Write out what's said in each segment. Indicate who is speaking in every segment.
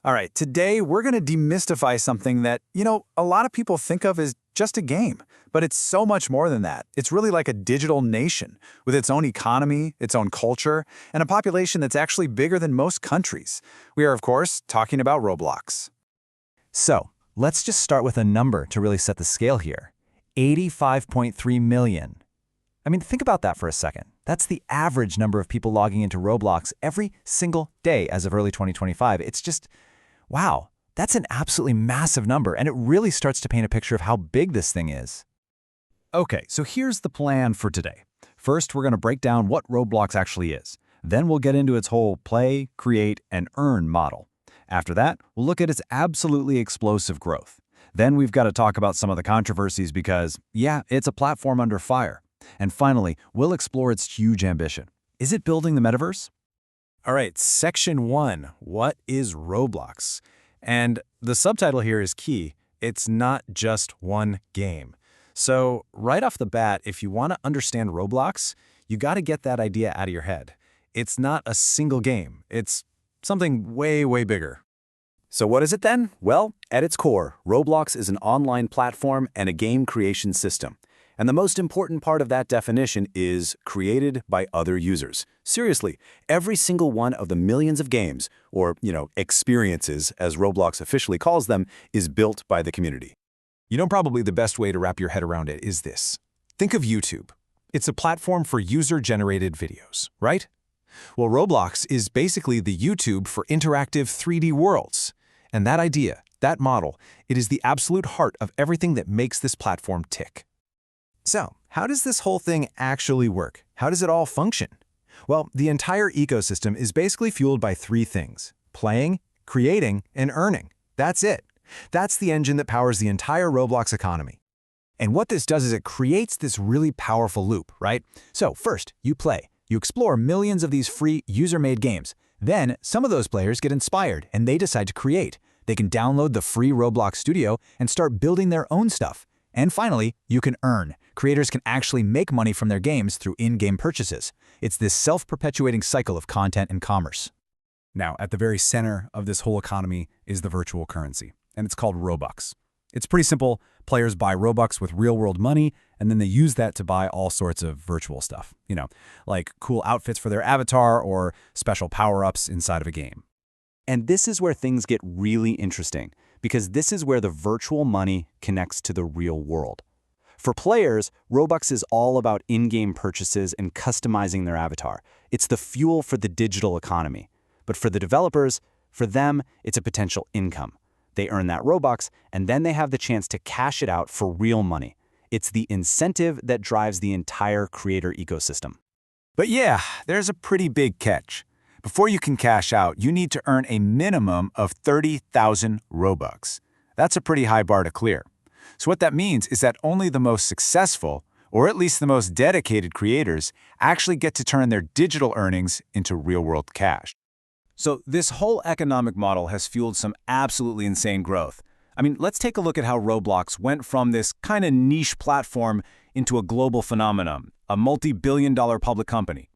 Speaker 1: All right, today we're going to demystify something that, a lot of people think of as just a game, but it's so much more than that. It's really like a digital nation with its own economy, its own culture, and a population that's actually bigger than most countries. We are, of course, talking about Roblox.
Speaker 2: So, let's just start with a number to really set the scale here. 85.3 million. I mean, think about that for a second. That's the average number of people logging into Roblox every single day as of early 2025. It's just, wow, that's an absolutely massive number, and it really starts to paint a picture of how big this thing is.
Speaker 1: Okay, so here's the plan for today. First, we're going to break down what Roblox actually is. Then we'll get into its whole play, create, and earn model. After that, we'll look at its absolutely explosive growth. Then we've got to talk about some of the controversies because, yeah, it's a platform under fire. And finally, we'll explore its huge ambition. Is it building the metaverse? All right, Section 1, what is Roblox? And the subtitle here is key. It's not just one game. So right off the bat, if you want to understand Roblox, you got to get that idea out of your head. It's not a single game. It's something way, way bigger.
Speaker 3: So what is it then? Well, at its core, Roblox is an online platform and a game creation system. And the most important part of that definition is created by other users. Seriously, every single one of the millions of games, or, experiences, as Roblox officially calls them, is built by the community.
Speaker 4: Probably the best way to wrap your head around it is this. Think of YouTube. It's a platform for user-generated videos, right? Well, Roblox is basically the YouTube for interactive 3D worlds. And that idea, that model, it is the absolute heart of everything that makes this platform tick. So, how does this whole thing actually work? How does it all function? Well, the entire ecosystem is basically fueled by three things: playing, creating, and earning. That's it. That's the engine that powers the entire Roblox economy. And what this does is it creates this really powerful loop, right? So first, you play. You explore millions of these free user-made games. Then, some of those players get inspired and they decide to create. They can download the free Roblox Studio and start building their own stuff. And finally, you can earn. Creators can actually make money from their games through in-game purchases. It's this self-perpetuating cycle of content and commerce.
Speaker 5: Now, at the very center of this whole economy is the virtual currency, and it's called Robux. It's pretty simple. Players buy Robux with real-world money, and then they use that to buy all sorts of virtual stuff, like cool outfits for their avatar or special power-ups inside of a game.
Speaker 2: And this is where things get really interesting, because this is where the virtual money connects to the real world. For players, Robux is all about in-game purchases and customizing their avatar. It's the fuel for the digital economy. But for the developers, for them, it's a potential income. They earn that Robux, and then they have the chance to cash it out for real money. It's the incentive that drives the entire creator ecosystem.
Speaker 1: But yeah, there's a pretty big catch. Before you can cash out, you need to earn a minimum of 30,000 Robux. That's a pretty high bar to clear. So what that means is that only the most successful, or at least the most dedicated creators, actually get to turn their digital earnings into real-world cash. So this whole economic model has fueled some absolutely insane growth. I mean, let's take a look at how Roblox went from this kind of niche platform into a global phenomenon, a multi-billion-dollar public company.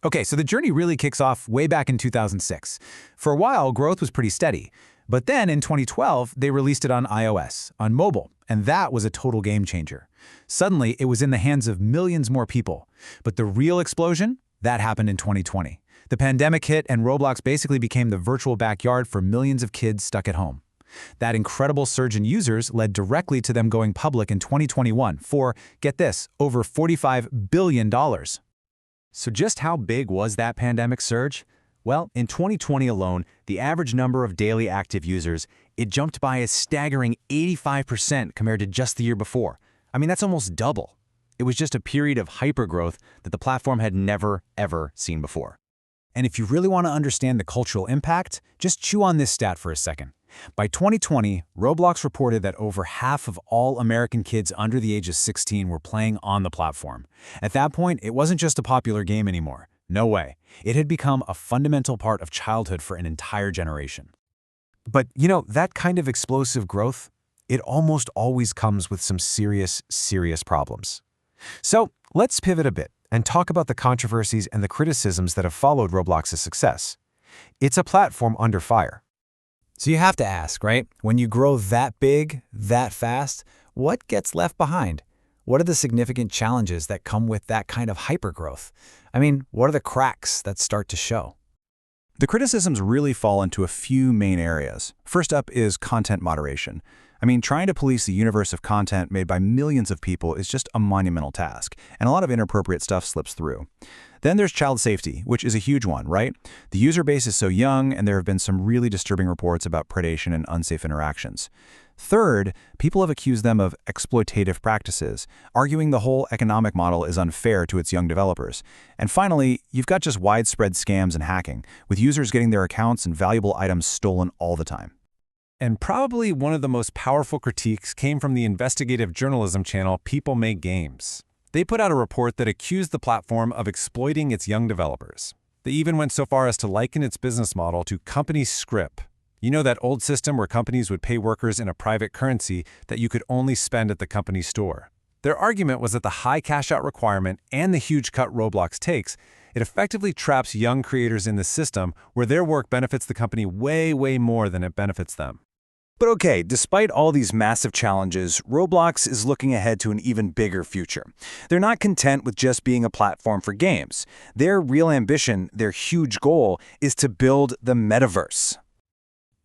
Speaker 1: Okay, so the journey really kicks off way back in 2006. For a while, growth was pretty steady. But then in 2012, they released it on iOS, on mobile, and that was a total game changer. Suddenly, it was in the hands of millions more people. But the real explosion? That happened in 2020. The pandemic hit, and Roblox basically became the virtual backyard for millions of kids stuck at home. That incredible surge in users led directly to them going public in 2021 for, get this, over $45 billion. So just how big was that pandemic surge? Well, in 2020 alone, the average number of daily active users, it jumped by a staggering 85% compared to just the year before. I mean, that's almost double. It was just a period of hypergrowth that the platform had never, ever seen before. And if you really want to understand the cultural impact, just chew on this stat for a second. By 2020, Roblox reported that over half of all American kids under the age of 16 were playing on the platform. At that point, it wasn't just a popular game anymore. No way. It had become a fundamental part of childhood for an entire generation.
Speaker 4: But, that kind of explosive growth, it almost always comes with some serious, serious problems. So let's pivot a bit and talk about the controversies and the criticisms that have followed Roblox's success. It's a platform under fire.
Speaker 5: So you have to ask, right? When you grow that big, that fast, what gets left behind? What are the significant challenges that come with that kind of hypergrowth? I mean, what are the cracks that start to show?
Speaker 1: The criticisms really fall into a few main areas. First up is content moderation. I mean, trying to police the universe of content made by millions of people is just a monumental task, and a lot of inappropriate stuff slips through. Then there's child safety, which is a huge one, right? The user base is so young, and there have been some really disturbing reports about predation and unsafe interactions. Third, people have accused them of exploitative practices, arguing the whole economic model is unfair to its young developers. And finally, you've got just widespread scams and hacking, with users getting their accounts and valuable items stolen all the time.
Speaker 4: And probably one of the most powerful critiques came from the investigative journalism channel People Make Games. They put out a report that accused the platform of exploiting its young developers. They even went so far as to liken its business model to company scrip. You know, that old system where companies would pay workers in a private currency that you could only spend at the company store. Their argument was that the high cash-out requirement and the huge cut Roblox takes, it effectively traps young creators in the system where their work benefits the company way, way more than it benefits them.
Speaker 3: But okay, despite all these massive challenges, Roblox is looking ahead to an even bigger future. They're not content with just being a platform for games. Their real ambition, their huge goal, is to build the Metaverse.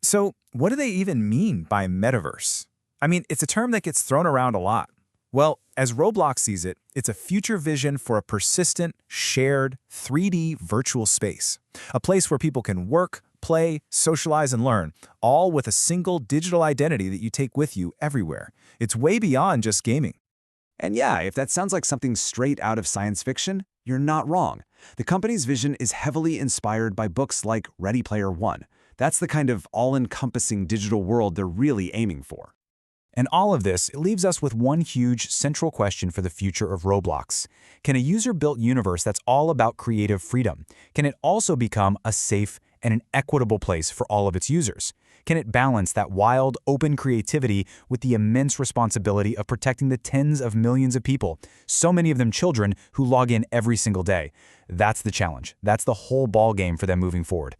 Speaker 6: So, what do they even mean by Metaverse? I mean, it's a term that gets thrown around a lot. Well, as Roblox sees it, it's a future vision for a persistent, shared, 3D virtual space. A place where people can work, play, socialize, and learn, all with a single digital identity that you take with you everywhere. It's way beyond just gaming.
Speaker 2: And yeah, if that sounds like something straight out of science fiction, you're not wrong. The company's vision is heavily inspired by books like Ready Player One. That's the kind of all-encompassing digital world they're really aiming for.
Speaker 1: And all of this leaves us with one huge central question for the future of Roblox. Can a user-built universe that's all about creative freedom, can it also become a safe and an equitable place for all of its users? Can it balance that wild, open creativity with the immense responsibility of protecting the tens of millions of people, so many of them children, who log in every single day? That's the challenge. That's the whole ball game for them moving forward.